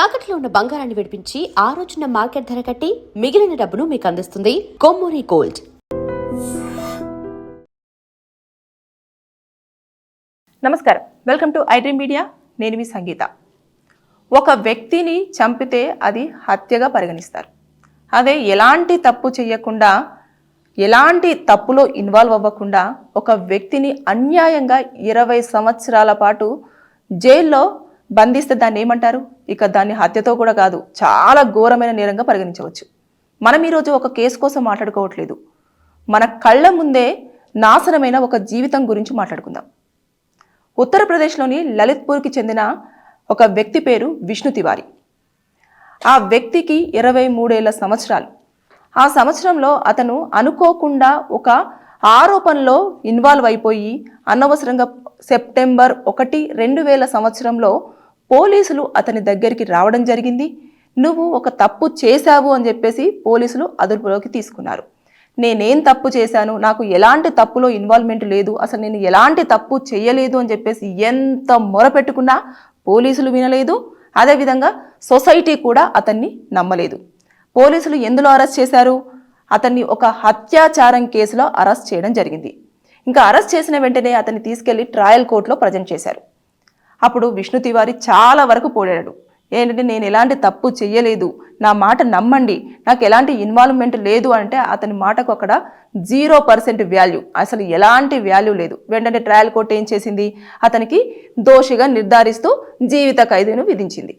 తాకట్లో ఉన్న బంగారాన్ని విడిపించి ఆ రోజున మార్కెట్ ధర కట్టి మిగిలిన డబ్బును మీకు అందిస్తుంది కొమ్మూరి గోల్డ్. నమస్కారం, వెల్కమ్ టు ఐడ్రీమ్ మీడియా. నేను మీ సంగీత. ఒక వ్యక్తిని చంపితే అది హత్యగా పరిగణిస్తారు. అదే ఎలాంటి తప్పు చేయకుండా, ఎలాంటి తప్పులో ఇన్వాల్వ్ అవ్వకుండా ఒక వ్యక్తిని అన్యాయంగా 20 సంవత్సరాల పాటు జైల్లో బంధిస్తే దాన్ని ఏమంటారు? ఇక దాన్ని హత్యతో కూడా కాదు, చాలా ఘోరమైన నేరంగా పరిగణించవచ్చు. మనం ఈరోజు ఒక కేసు కోసం మాట్లాడుకోవట్లేదు, మన కళ్ళ ముందే నాశనమైన ఒక జీవితం గురించి మాట్లాడుకుందాం. ఉత్తరప్రదేశ్లోని లలిత్పూర్కి చెందిన ఒక వ్యక్తి పేరు విష్ణు తివారీ. ఆ వ్యక్తికి 23 సంవత్సరాలు. ఆ సంవత్సరంలో అతను అనుకోకుండా ఒక ఆరోపణలో ఇన్వాల్వ్ అయిపోయి అనవసరంగా సెప్టెంబర్ 1, 2000 సంవత్సరంలో పోలీసులు అతని దగ్గరికి రావడం జరిగింది. నువ్వు ఒక తప్పు చేశావు అని చెప్పేసి పోలీసులు అదుపులోకి తీసుకున్నారు. నేనేం తప్పు చేశాను, నాకు ఎలాంటి తప్పులో ఇన్వాల్వ్మెంట్ లేదు, అసలు నేను ఎలాంటి తప్పు చేయలేదు అని చెప్పేసి ఎంత మొరపెట్టుకున్నా పోలీసులు వినలేదు. అదేవిధంగా సొసైటీ కూడా అతన్ని నమ్మలేదు. పోలీసులు ఎందులో అరెస్ట్ చేశారు? అతన్ని ఒక అత్యాచారం కేసులో అరెస్ట్ చేయడం జరిగింది. ఇంకా అరెస్ట్ చేసిన వెంటనే అతన్ని తీసుకెళ్లి ట్రయల్ కోర్టులో ప్రజెంట్ చేశారు. అప్పుడు విష్ణు తివారీ చాలా వరకు పోరాడాడు. ఏంటంటే, నేను ఎలాంటి తప్పు చెయ్యలేదు, నా మాట నమ్మండి, నాకు ఎలాంటి ఇన్వాల్వ్మెంట్ లేదు అంటే అతని మాటకు అక్కడ 0% వాల్యూ, అసలు ఎలాంటి వాల్యూ లేదు. వెంటనే ట్రయల్ కోర్టు ఏం చేసింది? అతనికి దోషిగా నిర్ధారిస్తూ జీవిత ఖైదును విధించింది.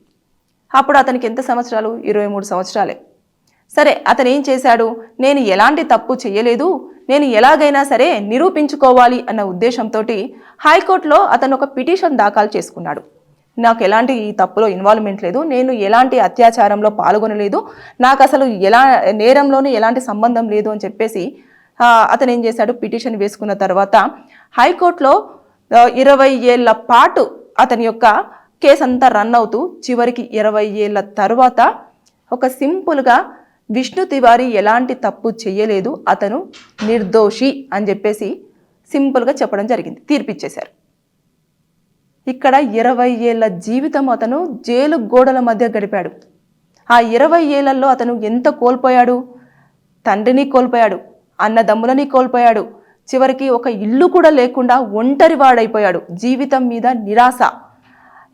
అప్పుడు అతనికి ఎంత సంవత్సరాలు? 23 సంవత్సరాలే. సరే, అతను ఏం చేశాడు? నేను ఎలాంటి తప్పు చెయ్యలేదు, నేను ఎలాగైనా సరే నిరూపించుకోవాలి అన్న ఉద్దేశంతో హైకోర్టులో అతను ఒక పిటిషన్ దాఖలు చేసుకున్నాడు. నాకు ఎలాంటి ఈ తప్పులో ఇన్వాల్వ్మెంట్ లేదు, నేను ఎలాంటి అత్యాచారంలో పాల్గొనలేదు, నాకు అసలు నేరంలోనూ ఎలాంటి సంబంధం లేదు అని చెప్పేసి అతను ఏం చేశాడు? పిటిషన్ వేసుకున్న తర్వాత హైకోర్టులో 20 ఏళ్ల పాటు అతని యొక్క కేసు అంతా రన్ అవుతూ చివరికి 20 ఏళ్ల తర్వాత ఒక సింపుల్గా విష్ణు తివారీ ఎలాంటి తప్పు చెయ్యలేదు, అతను నిర్దోషి అని చెప్పేసి సింపుల్గా చెప్పడం జరిగింది. తీర్పిచ్చేశారు. ఇక్కడ 20 ఏళ్ల జీవితం అతను జైలు గోడల మధ్య గడిపాడు. ఆ 20 ఏళ్లలో అతను ఎంత కోల్పోయాడు? తండ్రిని కోల్పోయాడు, అన్నదమ్ములని కోల్పోయాడు, చివరికి ఒక ఇల్లు కూడా లేకుండా ఒంటరివాడైపోయాడు. జీవితం మీద నిరాశ,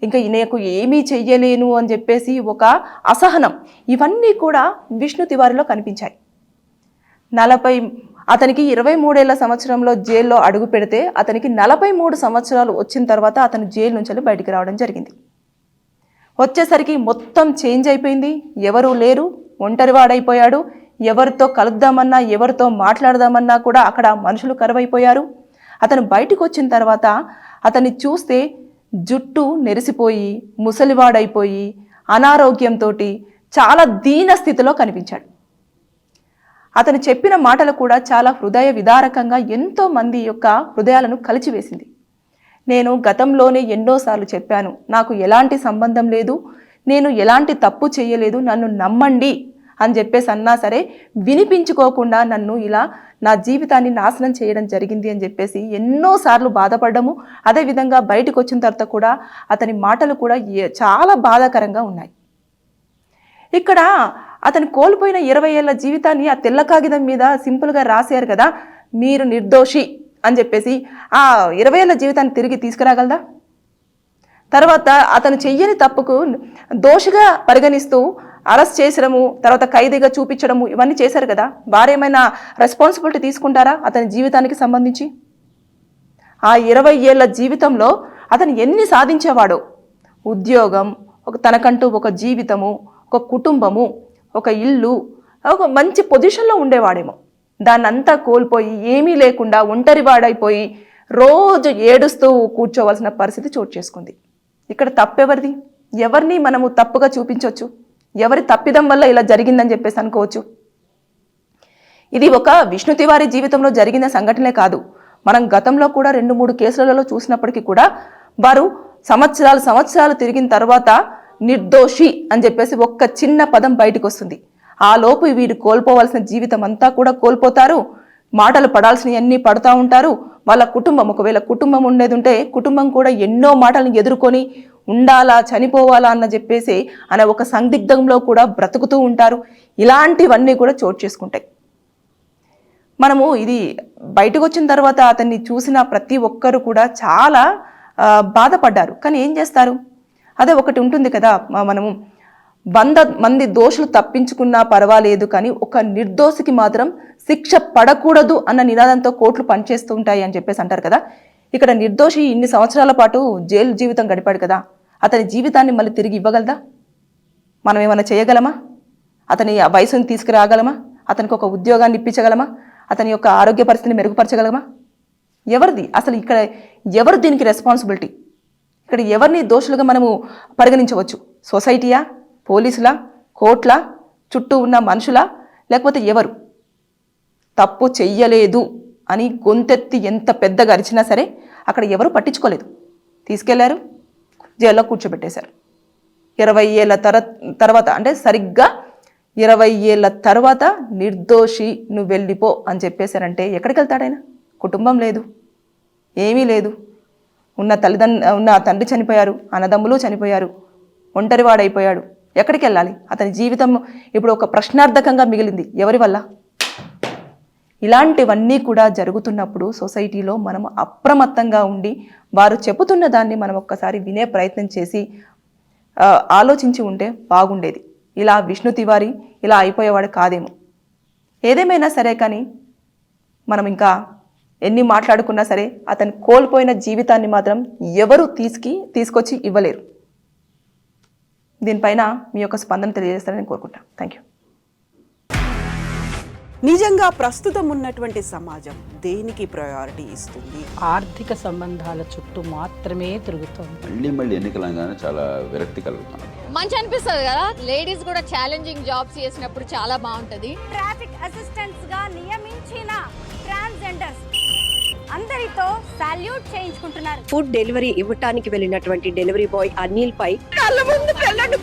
ఇంకా ఈయనకు ఏమీ చెయ్యలేను అని చెప్పేసి ఒక అసహనం, ఇవన్నీ కూడా విష్ణు తివారీలో కనిపించాయి. అతనికి 23 సంవత్సరంలో జైల్లో అడుగు పెడితే అతనికి 43 సంవత్సరాలు వచ్చిన తర్వాత అతను జైలు నుంచి బయటికి రావడం జరిగింది. వచ్చేసరికి మొత్తం చేంజ్ అయిపోయింది. ఎవరూ లేరు, ఒంటరివాడైపోయాడు. ఎవరితో కలుద్దామన్నా, ఎవరితో మాట్లాడదామన్నా కూడా అక్కడ మనుషులు కరువైపోయారు. అతను బయటకు వచ్చిన తర్వాత అతన్ని చూస్తే జుట్టు నెరిసిపోయి, ముసలివాడైపోయి, అనారోగ్యంతో చాలా దీన స్థితిలో కనిపించాడు. అతను చెప్పిన మాటలు కూడా చాలా హృదయ విదారకంగా ఎంతో మంది యొక్క హృదయాలను కలిచివేసింది. నేను గతంలోనే ఎన్నోసార్లు చెప్పాను, నాకు ఎలాంటి సంబంధం లేదు, నేను ఎలాంటి తప్పు చేయలేదు, నన్ను నమ్మండి అని చెప్పేసి అన్నా సరే వినిపించుకోకుండా నన్ను ఇలా నా జీవితాన్ని నాశనం చేయడం జరిగింది అని చెప్పేసి ఎన్నోసార్లు బాధపడ్డము. అదేవిధంగా బయటకు వచ్చిన తర్వాత కూడా అతని మాటలు కూడా చాలా బాధాకరంగా ఉన్నాయి. ఇక్కడ అతను కోల్పోయిన 20 ఏళ్ల జీవితాన్ని ఆ తెల్ల కాగితం మీద సింపుల్గా రాశారు కదా, మీరు నిర్దోషి అని చెప్పేసి. ఆ 20 ఏళ్ల జీవితాన్ని తిరిగి తీసుకురాగలదా? తర్వాత అతను చెయ్యని తప్పుకు దోషిగా పరిగణిస్తూ అరెస్ట్ చేసడము, తర్వాత ఖైదీగా చూపించడము, ఇవన్నీ చేశారు కదా, వారేమైనా రెస్పాన్సిబిలిటీ తీసుకుంటారా అతని జీవితానికి సంబంధించి? ఆ 20 ఏళ్ల జీవితంలో అతను ఎన్ని సాధించేవాడో, ఉద్యోగం, తనకంటూ ఒక జీవితము, ఒక కుటుంబము, ఒక ఇల్లు, ఒక మంచి పొజిషన్లో ఉండేవాడేమో. దాన్నంతా కోల్పోయి ఏమీ లేకుండా ఒంటరివాడైపోయి రోజు ఏడుస్తూ కూర్చోవలసిన పరిస్థితి చోటు చేసుకుంది. ఇక్కడ తప్పెవరిది? ఎవరిని మనము తప్పుగా చూపించవచ్చు? ఎవరి తప్పిదం వల్ల ఇలా జరిగిందని చెప్పేసి అనుకోవచ్చు? ఇది ఒక విష్ణు తివారీ జీవితంలో జరిగిన సంఘటనే కాదు. మనం గతంలో కూడా 2-3 కేసులలో చూసినప్పటికీ కూడా వారు సంవత్సరాలు తిరిగిన తర్వాత నిర్దోషి అని చెప్పేసి ఒక్క చిన్న పదం బయటకు వస్తుంది. ఆ లోపు వీరు కోల్పోవలసిన జీవితం అంతా కూడా కోల్పోతారు. మాటలు పడాల్సినవన్నీ పడుతూ ఉంటారు. వాళ్ళ కుటుంబం, ఒకవేళ కుటుంబం ఉండేది ఉంటే కుటుంబం కూడా ఎన్నో మాటలను ఎదుర్కొని ఉండాలా చనిపోవాలా అన్న చెప్పేసి అనే ఒక సందిగ్ధంలో కూడా బ్రతుకుతూ ఉంటారు. ఇలాంటివన్నీ కూడా చోటు చేసుకుంటాయి. మనము ఇది బయటకు వచ్చిన తర్వాత అతన్ని చూసిన ప్రతి ఒక్కరు కూడా చాలా బాధపడ్డారు. కానీ ఏం చేస్తారు? అదే ఒకటి ఉంటుంది కదా, మనము 100 మంది దోషులు తప్పించుకున్నా పర్వాలేదు కానీ ఒక నిర్దోషికి మాత్రం శిక్ష పడకూడదు అన్న నినాదంతో కోర్టులు పనిచేస్తూ ఉంటాయి అని చెప్పేసి అంటారు కదా. ఇక్కడ నిర్దోషి ఇన్ని సంవత్సరాల పాటు జైలు జీవితం గడిపాడు కదా, అతని జీవితాన్ని మళ్ళీ తిరిగి ఇవ్వగలదా? మనం ఏమైనా చేయగలమా? అతని వయసుని తీసుకురాగలమా? అతనికి ఒక ఉద్యోగాన్ని ఇప్పించగలమా? అతని యొక్క ఆరోగ్య పరిస్థితిని మెరుగుపరచగలమా? ఎవరిది అసలు ఇక్కడ? ఎవరు దీనికి రెస్పాన్సిబిలిటీ? ఇక్కడ ఎవరిని దోషులుగా మనము పరిగణించవచ్చు? సొసైటీయా, పోలీసులా, కోర్టులా, చుట్టూ ఉన్న మనుషులా, లేకపోతే ఎవరు? తప్పు చెయ్యలేదు అని గొంతెత్తి ఎంత పెద్దగా అరిచినా సరే అక్కడ ఎవరు పట్టించుకోలేదు. తీసుకెళ్లారు, జైల్లో కూర్చోబెట్టేశారు. 20 ఏళ్ళ తర్వాత, అంటే సరిగ్గా 20 ఏళ్ళ తర్వాత నిర్దోషి నువ్వు వెళ్ళిపో అని చెప్పేశారంటే ఎక్కడికి వెళ్తాడైనా? కుటుంబం లేదు, ఏమీ లేదు. ఉన్న తండ్రి చనిపోయారు, అన్నదమ్ములు చనిపోయారు, ఒంటరివాడైపోయాడు. ఎక్కడికి వెళ్ళాలి? అతని జీవితం ఇప్పుడు ఒక ప్రశ్నార్థకంగా మిగిలింది. ఎవరి వల్ల? ఇలాంటివన్నీ కూడా జరుగుతున్నప్పుడు సొసైటీలో మనం అప్రమత్తంగా ఉండి వారు చెబుతున్న దాన్ని మనం ఒక్కసారి వినే ప్రయత్నం చేసి ఆలోచించి ఉంటే బాగుండేది. ఇలా విష్ణు తివారీ ఇలా అయిపోయేవాడు కాదేమో. ఏదేమైనా సరే కానీ మనం ఇంకా ఎన్ని మాట్లాడుకున్నా సరే అతను కోల్పోయిన జీవితాన్ని మాత్రం ఎవరు తీసుకొచ్చి ఇవ్వలేరు. దీనిపైన మీ యొక్క స్పందన తెలియజేస్తారని నేను కోరుకుంటాను. Thank you. నిజంగా ప్రస్తుతం ఉన్నటువంటి సమాజం దేనికి ప్రయారిటీ ఇస్తుంది? ఆర్థిక సంబంధాల చుట్టూ మాత్రమే తిరుగుతోంది. మళ్ళీ ఎన్నికలంగానే చాలా విరక్తి కలుగుతున్నాం. మంచి అనిపిస్తుంది కదా, లేడీస్ కూడా ఛాలెంజింగ్ జాబ్స్ చేసినప్పుడు చాలా బాగుంటది. ట్రాఫిక్ అసిస్టెంట్స్ గా నియమించిన ట్రాన్స్జెండర్స్ అందరితో సాల్యూట్ చేయించుకుంటున్నారు. ఫుడ్ డెలివరీ ఇవ్వటానికి వెళ్ళినటువంటి డెలివరీ బాయ్ అనిల్ పై కళ్ళ ముందు పెళ్ళండి